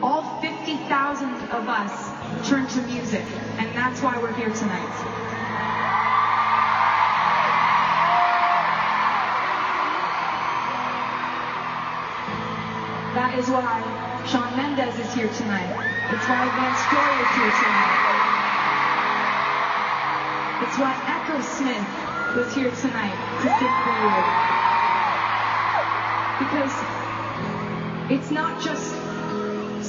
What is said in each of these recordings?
All 50,000 of us turn to music, and that's why we're here tonight. That is why Shawn Mendes is here tonight. It's why Vance Joy is here tonight. It's why Echo Smith was here tonight to sing for you. Because it's not just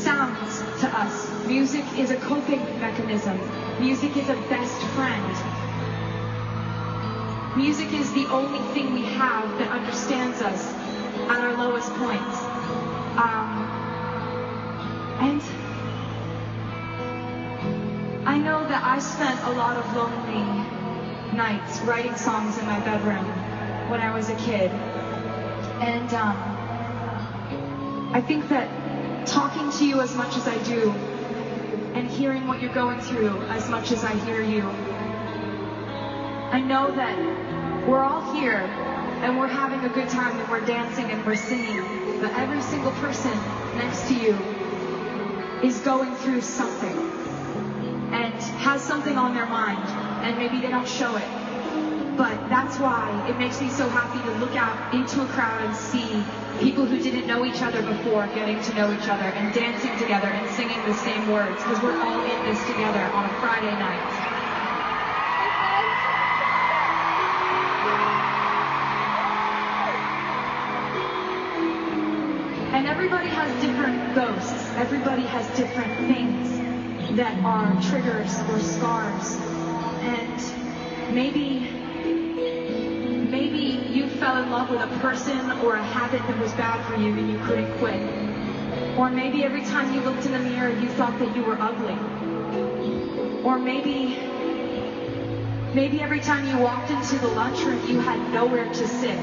sounds to us. Music is a coping mechanism. Music is a best friend. Music is the only thing we have that understands us at our lowest points. And I know that I spent a lot of lonely nights writing songs in my bedroom when I was a kid. And I think that talking to you as much as I do and hearing what you're going through as much as I hear you, I know that we're all here and we're having a good time and we're dancing and we're singing, but every single person next to you is going through something and has something on their mind, and maybe they don't show it. But that's why it makes me so happy to look out into a crowd and see people who didn't know each other before getting to know each other and dancing together and singing the same words, because we're all in this together on a Friday night. And everybody has different ghosts. Everybody has different things that are triggers or scars. And maybe you fell in love with a person or a habit that was bad for you and you couldn't quit. Or maybe every time you looked in the mirror you thought that you were ugly. Or maybe every time you walked into the lunchroom you had nowhere to sit.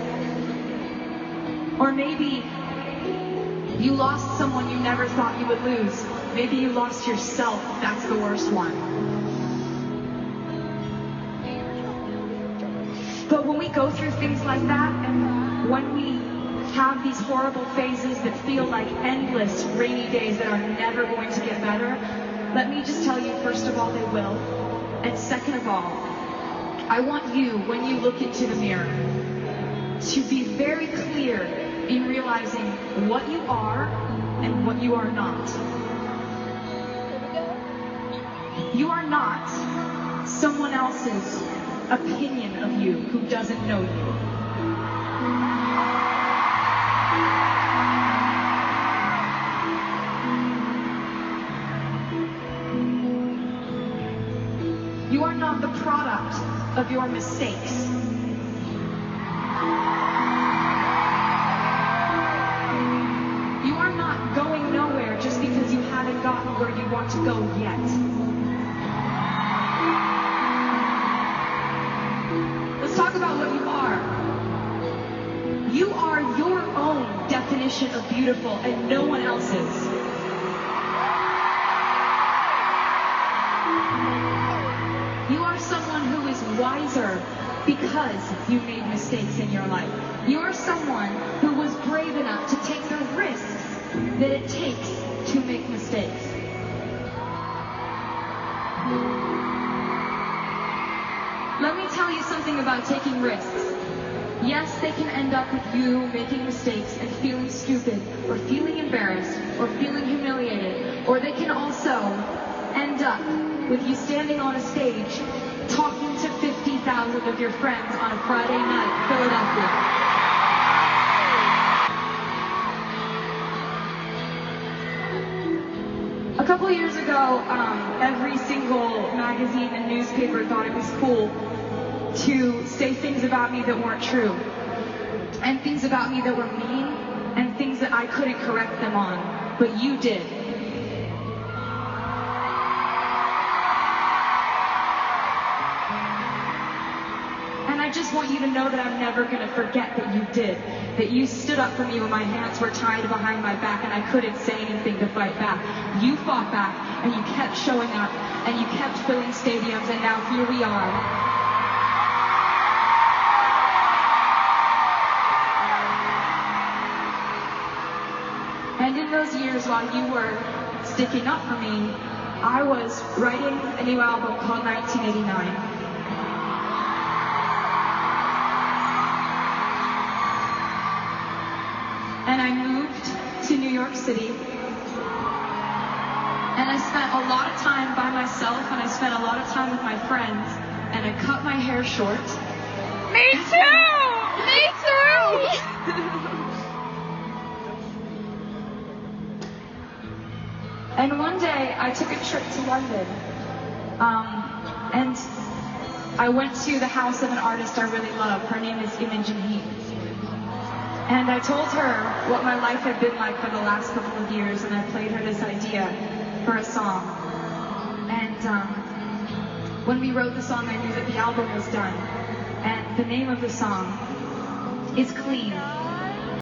Or maybe you lost someone you never thought you would lose. Maybe you lost yourself. That's the worst one. But when we go through things like that, and when we have these horrible phases that feel like endless rainy days that are never going to get better, let me just tell you, first of all, they will. And second of all, I want you, when you look into the mirror, to be very clear in realizing what you are and what you are not. You are not someone else's opinion of you who doesn't know you. You are not the product of your mistakes. You are not going nowhere just because you haven't gotten where you want to go yet. Let's talk about what you are. You are your own definition of beautiful and no one else's. You are someone who is wiser because you made mistakes in your life. You are someone who was brave enough to take the risks that it takes to make mistakes. Let me tell you something about taking risks. Yes, they can end up with you making mistakes and feeling stupid, or feeling embarrassed, or feeling humiliated, or they can also end up with you standing on a stage talking to 50,000 of your friends on a Friday night in Philadelphia. A couple years ago, every single magazine and newspaper thought it was cool to say things about me that weren't true, and things about me that were mean, and things that I couldn't correct them on, but you did. And I just want you to know that I'm never going to forget that you did. That you stood up for me when my hands were tied behind my back and I couldn't say anything to fight back. You fought back and you kept showing up and you kept filling stadiums, and now here we are. And in those years while you were sticking up for me, I was writing a new album called 1989. And I moved to New York City. And I spent a lot of time by myself, and I spent a lot of time with my friends, and I cut my hair short. Me too! Me too! And one day, I took a trip to London, and I went to the house of an artist I really love. Her name is Imogen Heap. And I told her what my life had been like for the last couple of years, and I played her this idea for a song. And when we wrote the song, I knew that the album was done. And the name of the song is Clean.